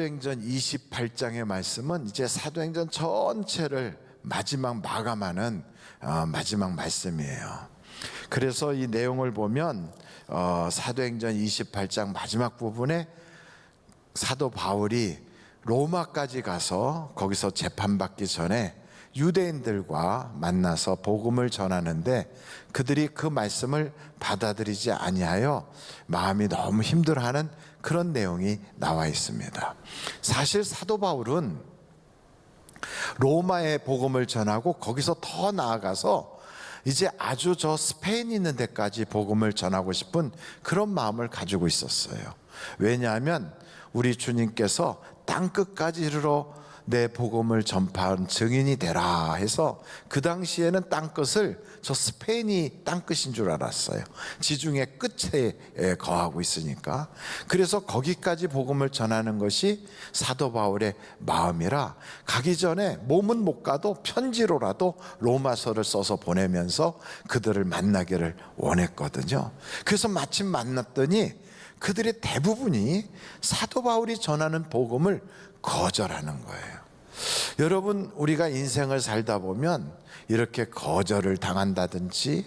사도행전 28장의 말씀은 이제 사도행전 전체를 마지막 마감하는 마지막 말씀이에요. 그래서 이 내용을 보면 사도행전 28장 마지막 부분에 사도 바울이 로마까지 가서 거기서 재판받기 전에 유대인들과 만나서 복음을 전하는데 그들이 그 말씀을 받아들이지 아니하여 마음이 너무 힘들어하는 그런 내용이 나와 있습니다. 사실 사도 바울은 로마에 복음을 전하고 거기서 더 나아가서 이제 아주 저 스페인 있는 데까지 복음을 전하고 싶은 그런 마음을 가지고 있었어요. 왜냐하면 우리 주님께서 땅끝까지 이르러 내 복음을 전파한 증인이 되라 해서 그 당시에는 땅끝을 저 스페인이 땅끝인 줄 알았어요. 지중해 끝에 거하고 있으니까. 그래서 거기까지 복음을 전하는 것이 사도 바울의 마음이라 가기 전에 몸은 못 가도 편지로라도 로마서를 써서 보내면서 그들을 만나기를 원했거든요. 그래서 마침 만났더니 그들의 대부분이 사도 바울이 전하는 복음을 거절하는 거예요. 여러분, 우리가 인생을 살다 보면 이렇게 거절을 당한다든지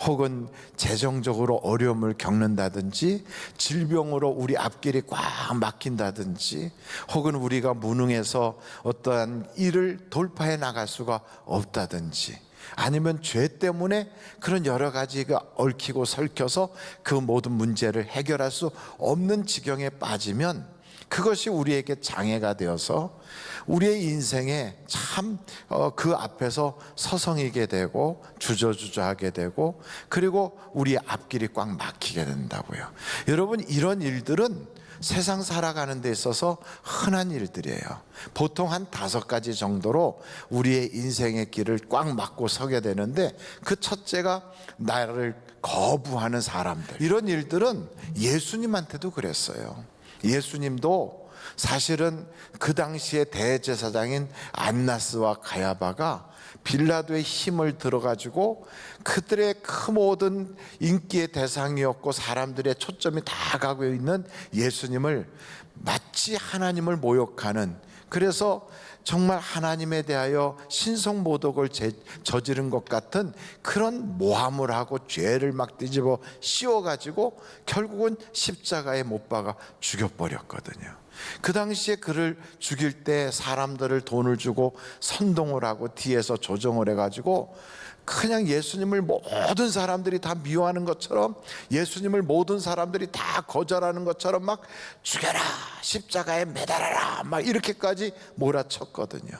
혹은 재정적으로 어려움을 겪는다든지 질병으로 우리 앞길이 꽉 막힌다든지 혹은 우리가 무능해서 어떠한 일을 돌파해 나갈 수가 없다든지 아니면 죄 때문에 그런 여러 가지가 얽히고 설켜서 그 모든 문제를 해결할 수 없는 지경에 빠지면 그것이 우리에게 장애가 되어서 우리의 인생에 참 그 앞에서 서성이게 되고 주저주저하게 되고 그리고 우리의 앞길이 꽉 막히게 된다고요. 여러분, 이런 일들은 세상 살아가는 데 있어서 흔한 일들이에요. 보통 한 5가지 정도로 우리의 인생의 길을 꽉 막고 서게 되는데 그 첫째가 나를 거부하는 사람들. 이런 일들은 예수님한테도 그랬어요. 예수님도 사실은 그 당시에 대제사장인 안나스와 가야바가 빌라도의 힘을 들어가지고 그들의 그 모든 인기의 대상이었고 사람들의 초점이 다 가고 있는 예수님을 마치 하나님을 모욕하는, 그래서 정말 하나님에 대하여 신성모독을 저지른 것 같은 그런 모함을 하고 죄를 막 뒤집어 씌워가지고 결국은 십자가에 못 박아 죽여버렸거든요. 그 당시에 그를 죽일 때 사람들을 돈을 주고 선동을 하고 뒤에서 조정을 해가지고 그냥 예수님을 모든 사람들이 다 미워하는 것처럼, 예수님을 모든 사람들이 다 거절하는 것처럼 막 죽여라, 십자가에 매달아라, 막 이렇게까지 몰아쳤거든요.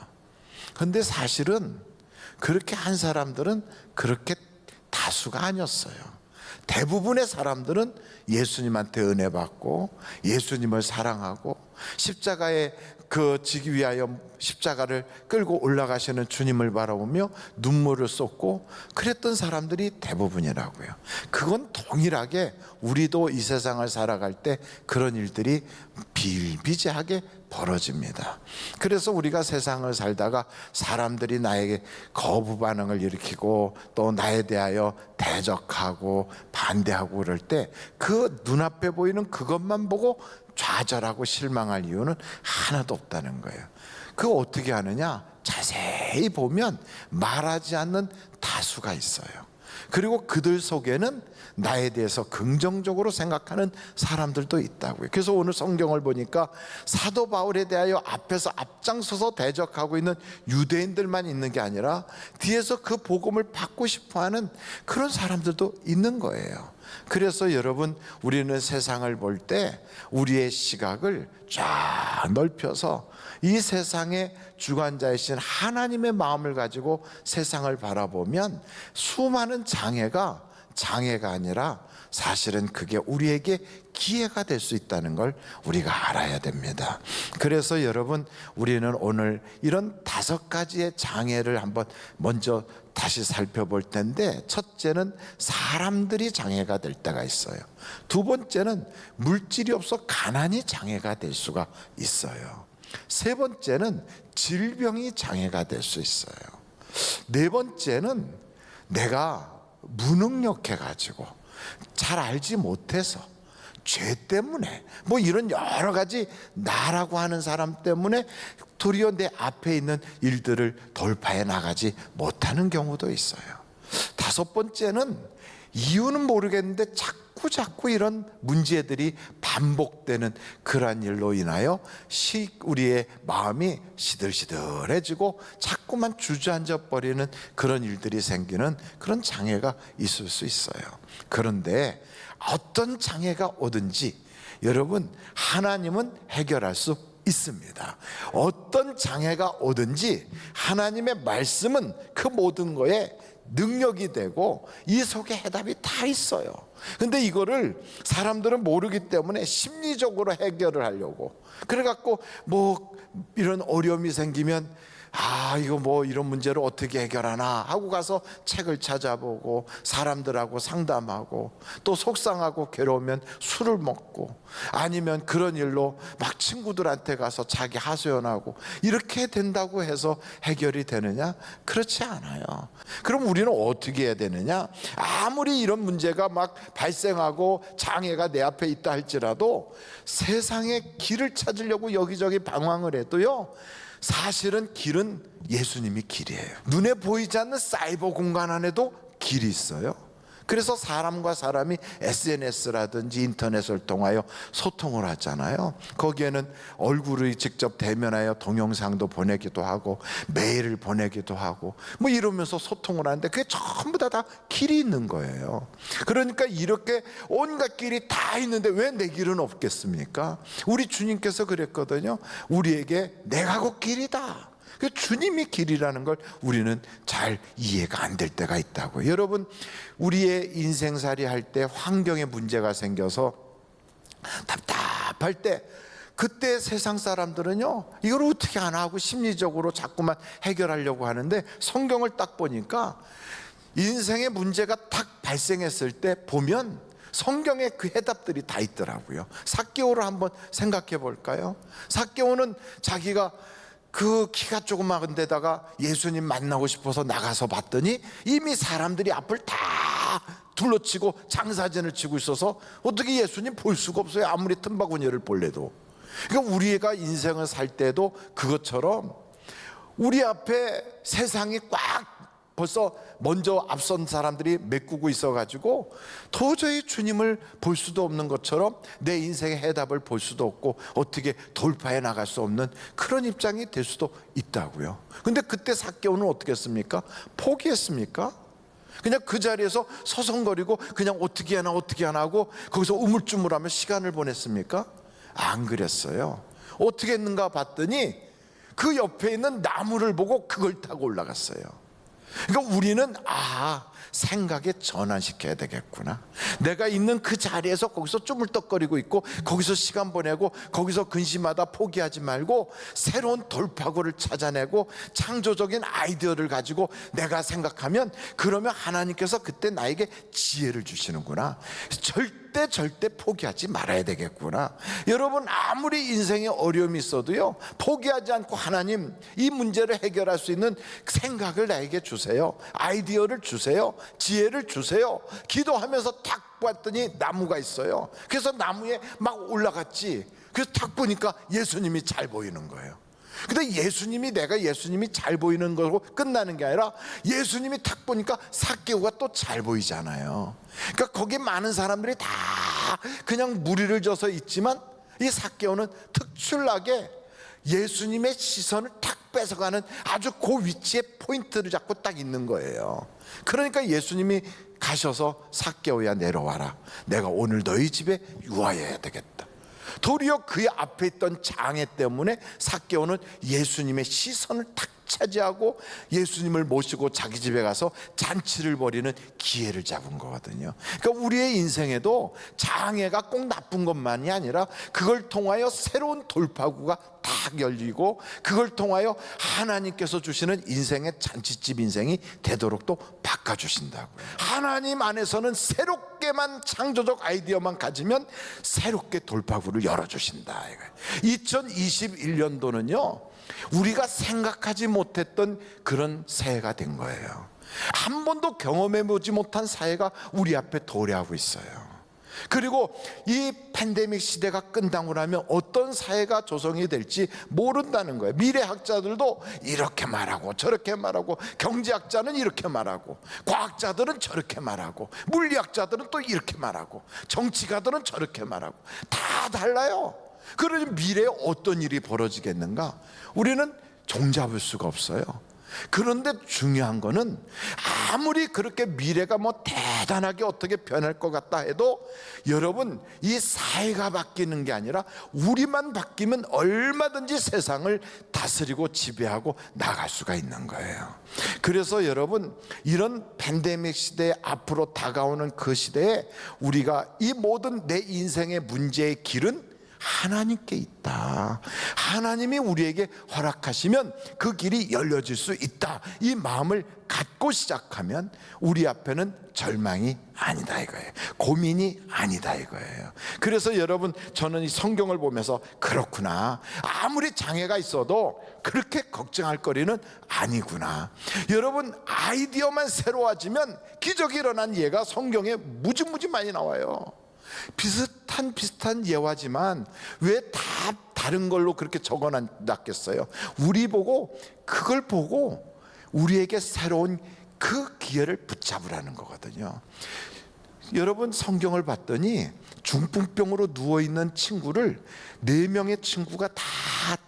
그런데 사실은 그렇게 한 사람들은 그렇게 다수가 아니었어요. 대부분의 사람들은 예수님한테 은혜 받고 예수님을 사랑하고 십자가에 지기 위하여 십자가를 끌고 올라가시는 주님을 바라보며 눈물을 쏟고 그랬던 사람들이 대부분이라고요. 그건 동일하게 우리도 이 세상을 살아갈 때 그런 일들이 비일비재하게 벌어집니다. 그래서 우리가 세상을 살다가 사람들이 나에게 거부 반응을 일으키고 또 나에 대하여 대적하고 반대하고 그럴 때 그 눈앞에 보이는 그것만 보고 좌절하고 실망할 이유는 하나도 없다는 거예요. 그거 어떻게 하느냐? 자세히 보면 말하지 않는 다수가 있어요. 그리고 그들 속에는 나에 대해서 긍정적으로 생각하는 사람들도 있다고요. 그래서 오늘 성경을 보니까 사도 바울에 대하여 앞에서 앞장서서 대적하고 있는 유대인들만 있는 게 아니라 뒤에서 그 복음을 받고 싶어하는 그런 사람들도 있는 거예요. 그래서 여러분, 우리는 세상을 볼 때 우리의 시각을 쫙 넓혀서 이 세상의 주관자이신 하나님의 마음을 가지고 세상을 바라보면 수많은 장애가 아니라 사실은 그게 우리에게 기회가 될 수 있다는 걸 우리가 알아야 됩니다. 그래서 여러분, 우리는 오늘 이런 5가지의 장애를 한번 먼저 다시 살펴볼 텐데, 첫째는 사람들이 장애가 될 때가 있어요. 두 번째는 물질이 없어 가난이 장애가 될 수가 있어요. 세 번째는 질병이 장애가 될 수 있어요. 네 번째는 내가 무능력해가지고 잘 알지 못해서 죄 때문에 뭐 이런 여러 가지 나라고 하는 사람 때문에 도리어 내 앞에 있는 일들을 돌파해 나가지 못하는 경우도 있어요. 다섯 번째는 이유는 모르겠는데 자꾸 이런 문제들이 반복되는 그러한 일로 인하여 우리의 마음이 시들시들해지고 자꾸만 주저앉아 버리는 그런 일들이 생기는 그런 장애가 있을 수 있어요. 그런데 어떤 장애가 오든지 여러분, 하나님은 해결할 수 있습니다. 어떤 장애가 오든지 하나님의 말씀은 그 모든 거에 능력이 되고 이 속에 해답이 다 있어요. 근데 이거를 사람들은 모르기 때문에 심리적으로 해결을 하려고 그래갖고 뭐 이런 어려움이 생기면 이거 뭐 이런 문제를 어떻게 해결하나 하고 가서 책을 찾아보고 사람들하고 상담하고 또 속상하고 괴로우면 술을 먹고 아니면 그런 일로 막 친구들한테 가서 자기 하소연하고 이렇게 된다고 해서 해결이 되느냐? 그렇지 않아요. 그럼 우리는 어떻게 해야 되느냐? 아무리 이런 문제가 막 발생하고 장애가 내 앞에 있다 할지라도 세상의 길을 찾으려고 여기저기 방황을 해도요, 사실은 길은 예수님이 길이에요. 눈에 보이지 않는 사이버 공간 안에도 길이 있어요. 그래서 사람과 사람이 SNS라든지 인터넷을 통하여 소통을 하잖아요. 거기에는 얼굴을 직접 대면하여 동영상도 보내기도 하고 메일을 보내기도 하고 뭐 이러면서 소통을 하는데 그게 전부 다 길이 있는 거예요. 그러니까 이렇게 온갖 길이 다 있는데 왜 내 길은 없겠습니까? 우리 주님께서 그랬거든요. 우리에게 내가 곧 길이다. 주님이 길이라는 걸 우리는 잘 이해가 안 될 때가 있다고. 여러분, 우리의 인생살이 할 때 환경에 문제가 생겨서 답답할 때 그때 세상 사람들은요, 이걸 어떻게 하나 하고 심리적으로 자꾸만 해결하려고 하는데 성경을 딱 보니까 인생의 문제가 딱 발생했을 때 보면 성경에 그 해답들이 다 있더라고요. 삭개오를 한번 생각해 볼까요? 삭개오는 자기가 그 키가 조그마한 데다가 예수님 만나고 싶어서 나가서 봤더니 이미 사람들이 앞을 다 둘러치고 장사진을 치고 있어서 어떻게 예수님 볼 수가 없어요. 아무리 틈바구니를 볼래도. 그러니까 우리가 인생을 살 때도 그것처럼 우리 앞에 세상이 꽉 벌써 먼저 앞선 사람들이 메꾸고 있어가지고 도저히 주님을 볼 수도 없는 것처럼 내 인생의 해답을 볼 수도 없고 어떻게 돌파해 나갈 수 없는 그런 입장이 될 수도 있다고요. 근데 그때 삭개오는 어떻게 했습니까? 포기했습니까? 그냥 그 자리에서 서성거리고 그냥 어떻게 하나 하고 거기서 우물쭈물하며 시간을 보냈습니까? 안 그랬어요. 어떻게 했는가 봤더니 그 옆에 있는 나무를 보고 그걸 타고 올라갔어요. 그러니까 우리는 생각에 전환시켜야 되겠구나. 내가 있는 그 자리에서 거기서 쪼물떡거리고 있고 거기서 시간 보내고 거기서 근심하다 포기하지 말고 새로운 돌파구를 찾아내고 창조적인 아이디어를 가지고 내가 생각하면 그러면 하나님께서 그때 나에게 지혜를 주시는구나. 절대 포기하지 말아야 되겠구나. 여러분, 아무리 인생에 어려움이 있어도요, 포기하지 않고 하나님 이 문제를 해결할 수 있는 생각을 나에게 주세요. 아이디어를 주세요. 지혜를 주세요. 기도하면서 딱 봤더니 나무가 있어요. 그래서 나무에 막 올라갔지. 그래서 딱 보니까 예수님이 잘 보이는 거예요. 근데 내가 예수님이 잘 보이는 거고 끝나는 게 아니라 예수님이 딱 보니까 삭개오가 또 잘 보이잖아요. 그러니까 거기 많은 사람들이 다 그냥 무리를 져서 있지만 이 삭개오는 특출나게 예수님의 시선을 탁 뺏어가는 아주 그 위치에 포인트를 잡고 딱 있는 거예요. 그러니까 예수님이 가셔서 삭개오야 내려와라. 내가 오늘 너희 집에 유하여야 되겠다. 도리어 그 앞에 있던 장애 때문에 삭개오는 예수님의 시선을 탁 차지하고 예수님을 모시고 자기 집에 가서 잔치를 벌이는 기회를 잡은 거거든요. 그러니까 우리의 인생에도 장애가 꼭 나쁜 것만이 아니라 그걸 통하여 새로운 돌파구가 딱 열리고 그걸 통하여 하나님께서 주시는 인생의 잔치집 인생이 되도록 또 바꿔주신다고요. 하나님 안에서는 새롭게만 창조적 아이디어만 가지면 새롭게 돌파구를 열어주신다. 2021년도는요 우리가 생각하지 못했던 그런 새해가 된 거예요. 한 번도 경험해보지 못한 사회가 우리 앞에 도래하고 있어요. 그리고 이 팬데믹 시대가 끝나고 나면 어떤 사회가 조성이 될지 모른다는 거예요. 미래학자들도 이렇게 말하고 저렇게 말하고, 경제학자는 이렇게 말하고, 과학자들은 저렇게 말하고, 물리학자들은 또 이렇게 말하고, 정치가들은 저렇게 말하고, 다 달라요. 그러니 미래에 어떤 일이 벌어지겠는가? 우리는 종잡을 수가 없어요. 그런데 중요한 거는 아무리 그렇게 미래가 뭐 대단하게 어떻게 변할 것 같다 해도 여러분, 이 사회가 바뀌는 게 아니라 우리만 바뀌면 얼마든지 세상을 다스리고 지배하고 나갈 수가 있는 거예요. 그래서 여러분, 이런 팬데믹 시대에 앞으로 다가오는 그 시대에 우리가 이 모든 내 인생의 문제의 길은 하나님께 있다. 하나님이 우리에게 허락하시면 그 길이 열려질 수 있다. 이 마음을 갖고 시작하면 우리 앞에는 절망이 아니다 이거예요. 고민이 아니다 이거예요. 그래서 여러분, 저는 이 성경을 보면서 그렇구나, 아무리 장애가 있어도 그렇게 걱정할 거리는 아니구나. 여러분, 아이디어만 새로워지면 기적이 일어난 예가 성경에 무지무지 많이 나와요. 비슷한 예화지만 왜 다 다른 걸로 그렇게 적어놨겠어요? 우리 보고, 그걸 보고 우리에게 새로운 그 기회를 붙잡으라는 거거든요. 여러분, 성경을 봤더니 중풍병으로 누워있는 친구를 4명의 친구가 다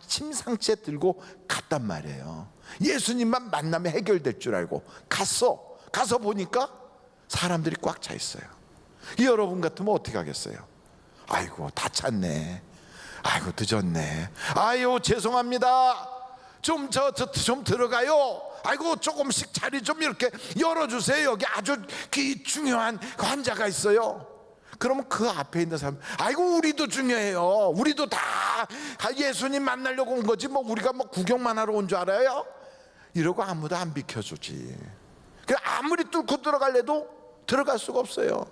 침상째 들고 갔단 말이에요. 예수님만 만나면 해결될 줄 알고 가서 보니까 사람들이 꽉 차 있어요. 여러분 같으면 어떻게 하겠어요? 아이고, 다 찼네. 아이고, 늦었네. 아유, 죄송합니다. 좀 들어가요. 아이고, 조금씩 자리 좀 이렇게 열어주세요. 여기 아주 중요한 환자가 있어요. 그러면 그 앞에 있는 사람, 아이고, 우리도 중요해요. 우리도 다 예수님 만나려고 온 거지 뭐 우리가 뭐 구경만 하러 온 줄 알아요? 이러고 아무도 안 비켜주지. 아무리 뚫고 들어갈래도 들어갈 수가 없어요.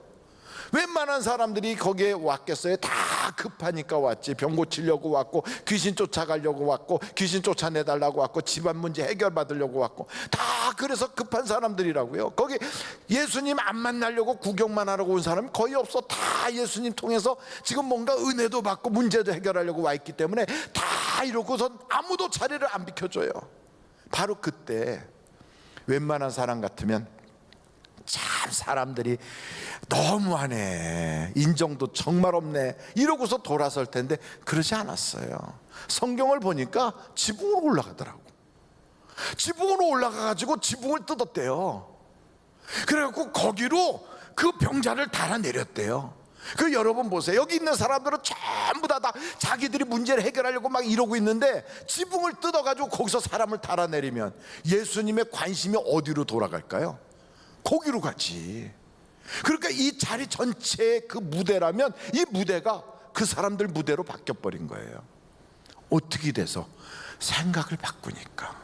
웬만한 사람들이 거기에 왔겠어요? 다 급하니까 왔지. 병 고치려고 왔고, 귀신 쫓아가려고 왔고, 귀신 쫓아내달라고 왔고, 집안 문제 해결받으려고 왔고, 다 그래서 급한 사람들이라고요. 거기 예수님 안 만나려고 구경만 하러 온 사람이 거의 없어. 다 예수님 통해서 지금 뭔가 은혜도 받고 문제도 해결하려고 와 있기 때문에 다 이러고선 아무도 자리를 안 비켜줘요. 바로 그때 웬만한 사람 같으면 참 사람들이 너무하네, 인정도 정말 없네, 이러고서 돌아설 텐데 그러지 않았어요. 성경을 보니까 지붕으로 올라가더라고. 지붕으로 올라가가지고 지붕을 뜯었대요. 그래갖고 거기로 그 병자를 달아내렸대요. 그 여러분 보세요. 여기 있는 사람들은 전부 다 자기들이 문제를 해결하려고 막 이러고 있는데 지붕을 뜯어가지고 거기서 사람을 달아내리면 예수님의 관심이 어디로 돌아갈까요? 거기로 가지. 그러니까 이 자리 전체의 그 무대라면 이 무대가 그 사람들 무대로 바뀌어버린 거예요. 어떻게 돼서? 생각을 바꾸니까.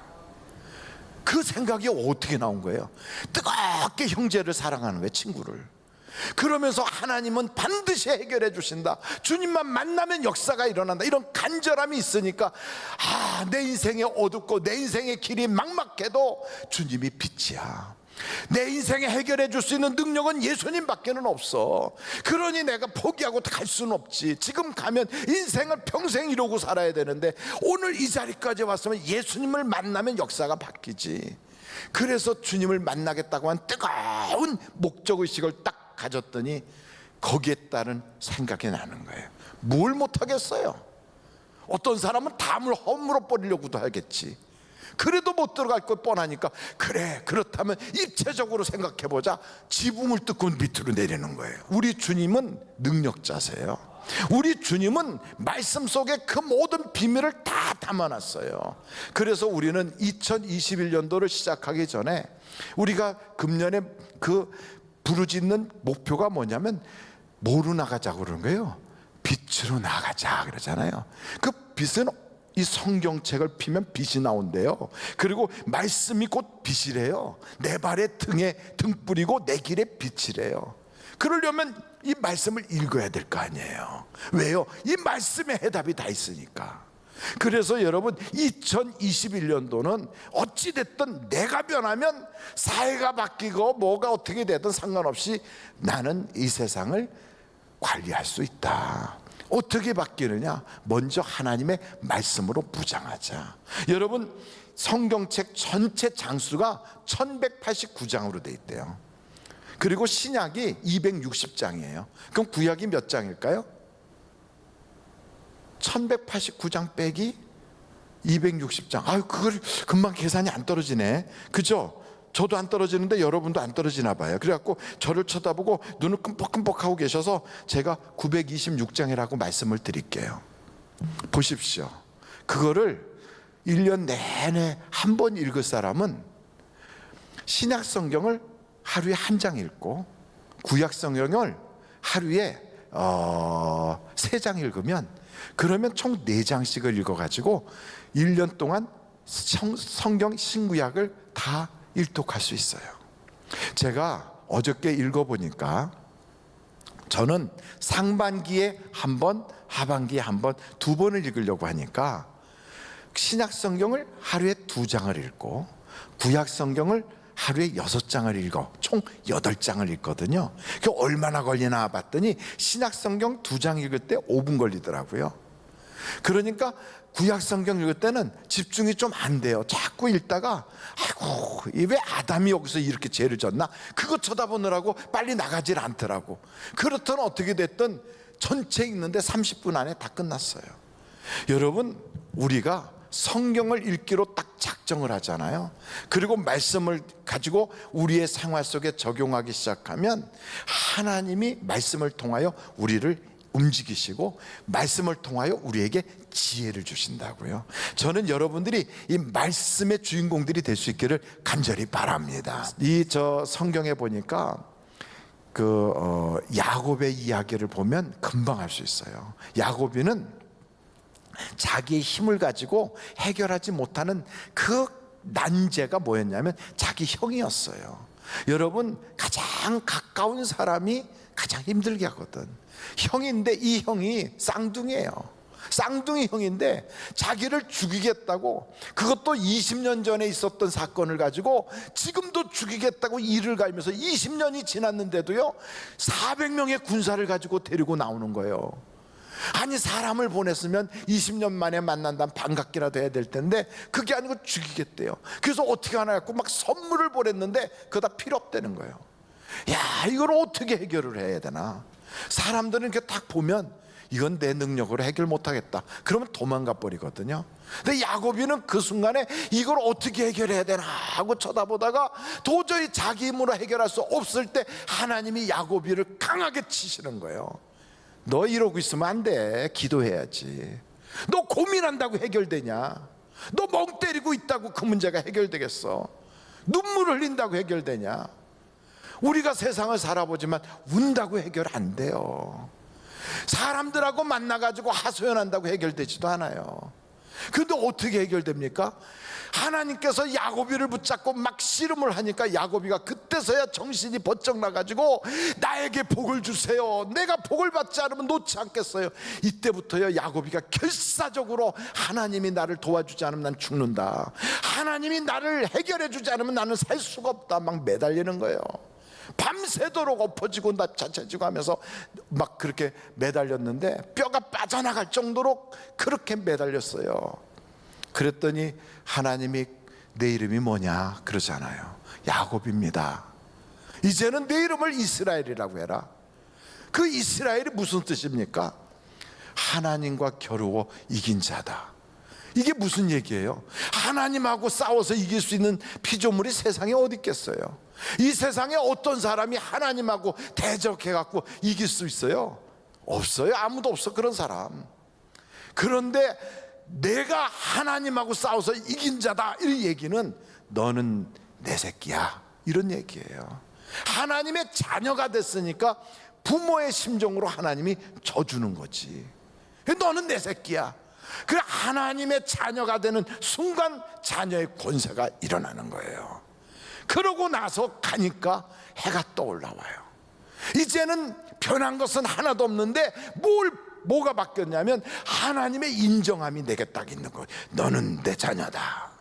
그 생각이 어떻게 나온 거예요? 뜨겁게 형제를 사랑하는 거예요, 친구를. 그러면서 하나님은 반드시 해결해 주신다, 주님만 만나면 역사가 일어난다, 이런 간절함이 있으니까 내 인생이 어둡고 내 인생의 길이 막막해도 주님이 빛이야. 내 인생에 해결해 줄 수 있는 능력은 예수님밖에는 없어. 그러니 내가 포기하고 갈 수는 없지. 지금 가면 인생을 평생 이러고 살아야 되는데 오늘 이 자리까지 왔으면 예수님을 만나면 역사가 바뀌지. 그래서 주님을 만나겠다고 한 뜨거운 목적의식을 딱 가졌더니 거기에 따른 생각이 나는 거예요. 뭘 못하겠어요? 어떤 사람은 담을 허물어 버리려고도 하겠지. 그래도 못 들어갈 것 뻔하니까 그래, 그렇다면 입체적으로 생각해보자. 지붕을 뜯고 밑으로 내리는 거예요. 우리 주님은 능력자세요. 우리 주님은 말씀 속에 그 모든 비밀을 다 담아놨어요. 그래서 우리는 2021년도를 시작하기 전에 우리가 금년에 그 부르짖는 목표가 뭐냐면 뭐로 나가자고 그러는 거예요? 빛으로 나가자 그러잖아요. 그 빛은 이 성경책을 피면 빛이 나온대요. 그리고 말씀이 곧 빛이래요. 내 발의 등에 등불이고 내 길에 빛이래요. 그러려면 이 말씀을 읽어야 될 거 아니에요. 왜요? 이 말씀에 해답이 다 있으니까. 그래서 여러분, 2021년도는 어찌됐든 내가 변하면 사회가 바뀌고 뭐가 어떻게 되든 상관없이 나는 이 세상을 관리할 수 있다. 어떻게 바뀌느냐? 먼저 하나님의 말씀으로 무장하자. 여러분, 성경책 전체 장수가 1189장으로 돼 있대요. 그리고 신약이 260장이에요. 그럼 구약이 몇 장일까요? 1189장 빼기 260장. 아유, 그걸 금방 계산이 안 떨어지네. 그죠? 저도 안 떨어지는데 여러분도 안 떨어지나 봐요. 그래갖고 저를 쳐다보고 눈을 끔뻑끔뻑하고 계셔서 제가 926장이라고 말씀을 드릴게요. 보십시오. 그거를 1년 내내 한 번 읽을 사람은 신약 성경을 하루에 한 장 읽고 구약 성경을 하루에 3장 읽으면, 그러면 총 4장씩을 읽어가지고 1년 동안 성경 신구약을 다 일독할 수 있어요. 제가 어저께 읽어보니까 저는 상반기에 한 번, 하반기에 한 번, 2번을 읽으려고 하니까 신약 성경을 하루에 2장을 읽고 구약 성경을 하루에 6장을 읽어 총 8장을 읽거든요. 그게 얼마나 걸리나 봤더니 신약 성경 2장 읽을 때 5분 걸리더라고요. 그러니까 구약 성경 읽을 때는 집중이 좀 안 돼요. 자꾸 읽다가 아이고, 왜 아담이 여기서 이렇게 죄를 졌나? 그거 쳐다보느라고 빨리 나가질 않더라고. 그렇든 어떻게 됐든 전체 읽는데 30분 안에 다 끝났어요. 여러분, 우리가 성경을 읽기로 딱 작정을 하잖아요. 그리고 말씀을 가지고 우리의 생활 속에 적용하기 시작하면 하나님이 말씀을 통하여 우리를 움직이시고 말씀을 통하여 우리에게 지혜를 주신다고요. 저는 여러분들이 이 말씀의 주인공들이 될 수 있기를 간절히 바랍니다. 이 성경에 보니까 야곱의 이야기를 보면 금방 알 수 있어요. 야곱이는 자기의 힘을 가지고 해결하지 못하는 그 난제가 뭐였냐면 자기 형이었어요. 여러분, 가장 가까운 사람이 가장 힘들게 하거든. 형인데 이 형이 쌍둥이에요. 쌍둥이 형인데 자기를 죽이겠다고, 그것도 20년 전에 있었던 사건을 가지고 지금도 죽이겠다고 이를 갈면서 20년이 지났는데도요 400명의 군사를 가지고 데리고 나오는 거예요. 아니, 사람을 보냈으면 20년 만에 만난다면 반갑기라도 해야 될 텐데 그게 아니고 죽이겠대요. 그래서 어떻게 하나 했고 막 선물을 보냈는데 그거 다 필요 없다는 거예요. 야, 이걸 어떻게 해결을 해야 되나? 사람들은 이렇게 딱 보면 이건 내 능력으로 해결 못하겠다, 그러면 도망가 버리거든요. 근데 야곱이는 그 순간에 이걸 어떻게 해결해야 되나 하고 쳐다보다가 도저히 자기 힘으로 해결할 수 없을 때 하나님이 야곱이를 강하게 치시는 거예요. 너 이러고 있으면 안 돼. 기도해야지. 너 고민한다고 해결되냐? 너 멍 때리고 있다고 그 문제가 해결되겠어? 눈물 흘린다고 해결되냐? 우리가 세상을 살아보지만 운다고 해결 안 돼요. 사람들하고 만나가지고 하소연한다고 해결되지도 않아요. 그런데 어떻게 해결됩니까? 하나님께서 야곱이를 붙잡고 막 씨름을 하니까 야곱이가 그때서야 정신이 번쩍 나가지고 나에게 복을 주세요, 내가 복을 받지 않으면 놓지 않겠어요. 이때부터요 야곱이가 결사적으로 하나님이 나를 도와주지 않으면 난 죽는다, 하나님이 나를 해결해 주지 않으면 나는 살 수가 없다, 막 매달리는 거예요. 밤새도록 엎어지고 낮춰지고 하면서 막 그렇게 매달렸는데 뼈가 빠져나갈 정도로 그렇게 매달렸어요. 그랬더니 하나님이 내 이름이 뭐냐 그러잖아요. 야곱입니다. 이제는 내 이름을 이스라엘이라고 해라. 그 이스라엘이 무슨 뜻입니까? 하나님과 겨루어 이긴 자다. 이게 무슨 얘기예요? 하나님하고 싸워서 이길 수 있는 피조물이 세상에 어디 있겠어요? 이 세상에 어떤 사람이 하나님하고 대적해갖고 이길 수 있어요? 없어요. 아무도 없어, 그런 사람. 그런데 내가 하나님하고 싸워서 이긴 자다, 이 얘기는 너는 내 새끼야, 이런 얘기예요. 하나님의 자녀가 됐으니까 부모의 심정으로 하나님이 져주는 거지. 너는 내 새끼야. 그래, 하나님의 자녀가 되는 순간 자녀의 권세가 일어나는 거예요. 그러고 나서 가니까 해가 떠올라와요. 이제는 변한 것은 하나도 없는데 뭐가 바뀌었냐면 하나님의 인정함이 내게 딱 있는 거예요. 너는 내 자녀다.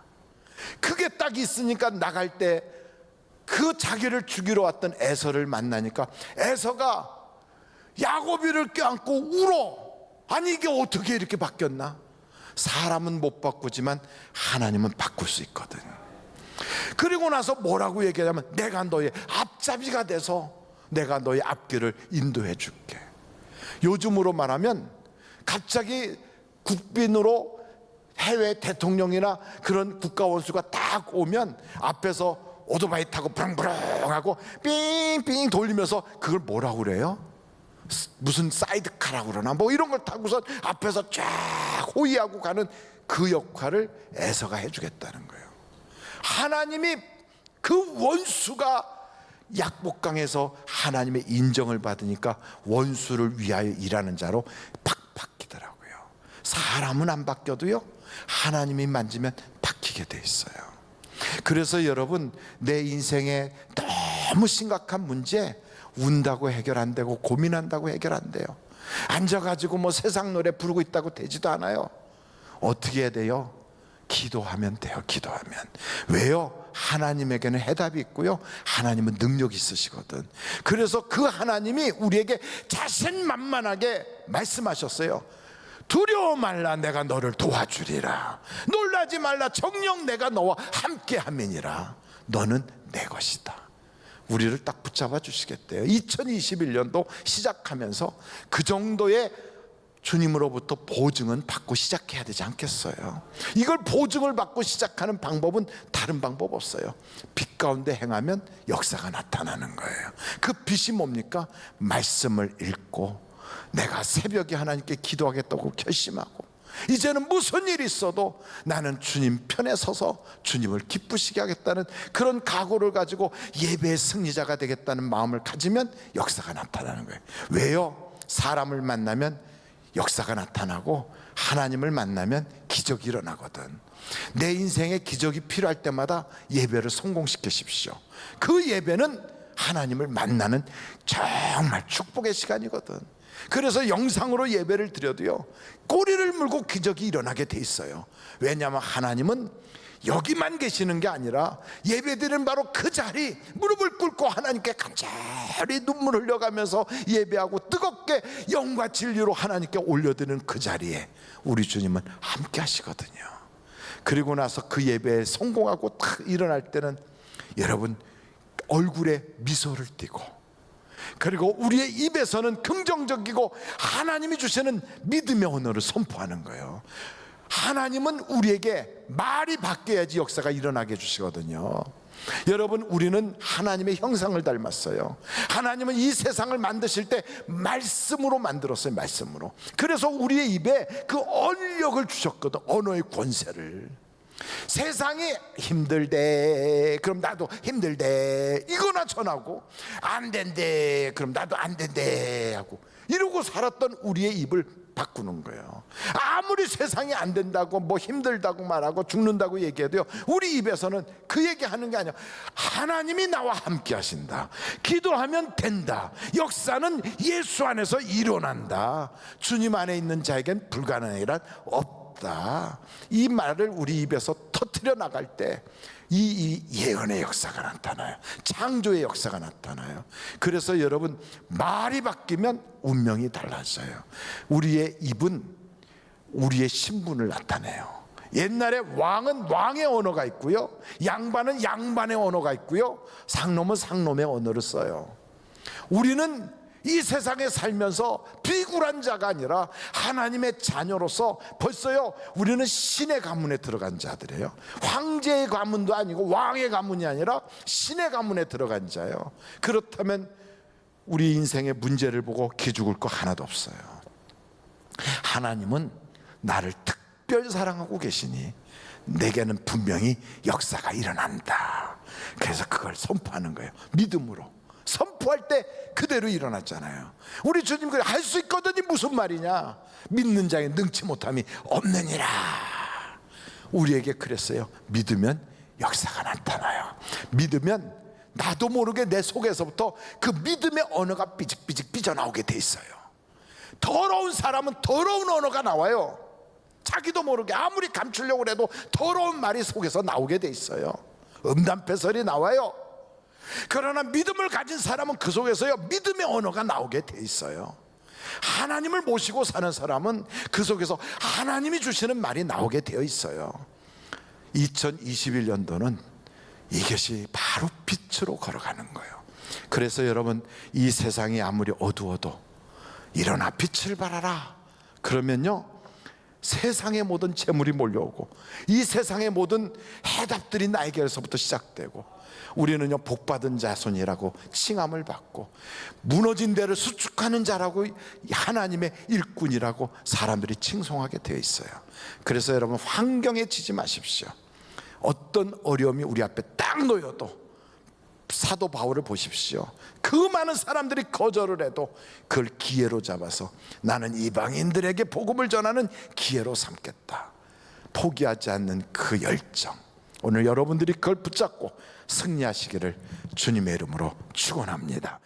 그게 딱 있으니까 나갈 때 그 자기를 죽이러 왔던 에서를 만나니까 에서가 야곱이를 껴안고 울어. 아니 이게 어떻게 이렇게 바뀌었나? 사람은 못 바꾸지만 하나님은 바꿀 수 있거든. 그리고 나서 뭐라고 얘기하냐면 내가 너의 앞잡이가 돼서 내가 너의 앞길을 인도해 줄게. 요즘으로 말하면 갑자기 국빈으로 해외 대통령이나 그런 국가 원수가 딱 오면 앞에서 오토바이 타고 부릉부릉 하고 삥삥 돌리면서 그걸 뭐라고 그래요? 무슨 사이드카라고 그러나 뭐 이런 걸 타고서 앞에서 쫙 호위하고 가는 그 역할을 에서가 해주겠다는 거예요. 하나님이 그 원수가 약복강에서 하나님의 인정을 받으니까 원수를 위하여 일하는 자로 팍 바뀌더라고요. 사람은 안 바뀌어도요 하나님이 만지면 바뀌게 돼 있어요. 그래서 여러분, 내 인생에 너무 심각한 문제 운다고 해결 안 되고 고민한다고 해결 안 돼요. 앉아가지고 뭐 세상 노래 부르고 있다고 되지도 않아요. 어떻게 해야 돼요? 기도하면 돼요. 기도하면. 왜요? 하나님에게는 해답이 있고요 하나님은 능력이 있으시거든. 그래서 그 하나님이 우리에게 자신만만하게 말씀하셨어요. 두려워 말라, 내가 너를 도와주리라. 놀라지 말라, 정녕 내가 너와 함께 함이니라. 너는 내 것이다. 우리를 딱 붙잡아 주시겠대요. 2021년도 시작하면서 그 정도의 주님으로부터 보증은 받고 시작해야 되지 않겠어요? 이걸 보증을 받고 시작하는 방법은 다른 방법 없어요. 빛 가운데 행하면 역사가 나타나는 거예요. 그 빛이 뭡니까? 말씀을 읽고 내가 새벽에 하나님께 기도하겠다고 결심하고 이제는 무슨 일이 있어도 나는 주님 편에 서서 주님을 기쁘시게 하겠다는 그런 각오를 가지고 예배의 승리자가 되겠다는 마음을 가지면 역사가 나타나는 거예요. 왜요? 사람을 만나면 역사가 나타나고 하나님을 만나면 기적이 일어나거든. 내 인생에 기적이 필요할 때마다 예배를 성공시키십시오. 그 예배는 하나님을 만나는 정말 축복의 시간이거든. 그래서 영상으로 예배를 드려도요 꼬리를 물고 기적이 일어나게 돼 있어요. 왜냐하면 하나님은 여기만 계시는 게 아니라 예배드리는 바로 그 자리, 무릎을 꿇고 하나님께 간절히 눈물 흘려가면서 예배하고 뜨겁게 영과 진리로 하나님께 올려드리는 그 자리에 우리 주님은 함께 하시거든요. 그리고 나서 그 예배에 성공하고 딱 일어날 때는 여러분 얼굴에 미소를 띠고, 그리고 우리의 입에서는 긍정적이고 하나님이 주시는 믿음의 언어를 선포하는 거예요. 하나님은 우리에게 말이 바뀌어야지 역사가 일어나게 해주시거든요. 여러분, 우리는 하나님의 형상을 닮았어요. 하나님은 이 세상을 만드실 때 말씀으로 만들었어요. 말씀으로. 그래서 우리의 입에 그 언력을 주셨거든. 언어의 권세를. 세상이 힘들대 그럼 나도 힘들대 이거나 전하고, 안 된대 그럼 나도 안 된대 하고 이러고 살았던 우리의 입을 바꾸는 거예요. 아무리 세상이 안 된다고 뭐 힘들다고 말하고 죽는다고 얘기해도요 우리 입에서는 그 얘기하는 게 아니야. 하나님이 나와 함께 하신다. 기도하면 된다. 역사는 예수 안에서 일어난다. 주님 안에 있는 자에겐 불가능한 일은 없다. 이 말을 우리 입에서 터뜨려 나갈 때 이 예언의 역사가 나타나요. 창조의 역사가 나타나요. 그래서 여러분, 말이 바뀌면 운명이 달라져요. 우리의 입은 우리의 신분을 나타내요. 옛날에 왕은 왕의 언어가 있고요, 양반은 양반의 언어가 있고요, 상놈은 상놈의 언어를 써요. 우리는 이 세상에 살면서 비굴한 자가 아니라 하나님의 자녀로서 벌써요 우리는 신의 가문에 들어간 자들이에요. 황제의 가문도 아니고 왕의 가문이 아니라 신의 가문에 들어간 자예요. 그렇다면 우리 인생의 문제를 보고 기죽을 거 하나도 없어요. 하나님은 나를 특별 사랑하고 계시니 내게는 분명히 역사가 일어난다. 그래서 그걸 선포하는 거예요. 믿음으로 선포할 때 그대로 일어났잖아요. 우리 주님 그래 할 수 있거든이 무슨 말이냐. 믿는 자에 능치 못함이 없느니라. 우리에게 그랬어요. 믿으면 역사가 나타나요. 믿으면 나도 모르게 내 속에서부터 그 믿음의 언어가 삐직삐직 삐져나오게 돼 있어요. 더러운 사람은 더러운 언어가 나와요. 자기도 모르게 아무리 감추려고 해도 더러운 말이 속에서 나오게 돼 있어요. 음담패설이 나와요. 그러나 믿음을 가진 사람은 그 속에서요 믿음의 언어가 나오게 돼 있어요. 하나님을 모시고 사는 사람은 그 속에서 하나님이 주시는 말이 나오게 되어 있어요. 2021년도는 이것이 바로 빛으로 걸어가는 거예요. 그래서 여러분, 이 세상이 아무리 어두워도 일어나 빛을 발하라. 그러면요, 세상의 모든 재물이 몰려오고 이 세상의 모든 해답들이 나에게서부터 시작되고, 우리는요 복받은 자손이라고 칭함을 받고 무너진 데를 수축하는 자라고, 하나님의 일꾼이라고 사람들이 칭송하게 되어 있어요. 그래서 여러분, 환경에 지지 마십시오. 어떤 어려움이 우리 앞에 딱 놓여도 사도 바울을 보십시오. 그 많은 사람들이 거절을 해도 그걸 기회로 잡아서 나는 이방인들에게 복음을 전하는 기회로 삼겠다. 포기하지 않는 그 열정, 오늘 여러분들이 그걸 붙잡고 승리하시기를 주님의 이름으로 축원합니다.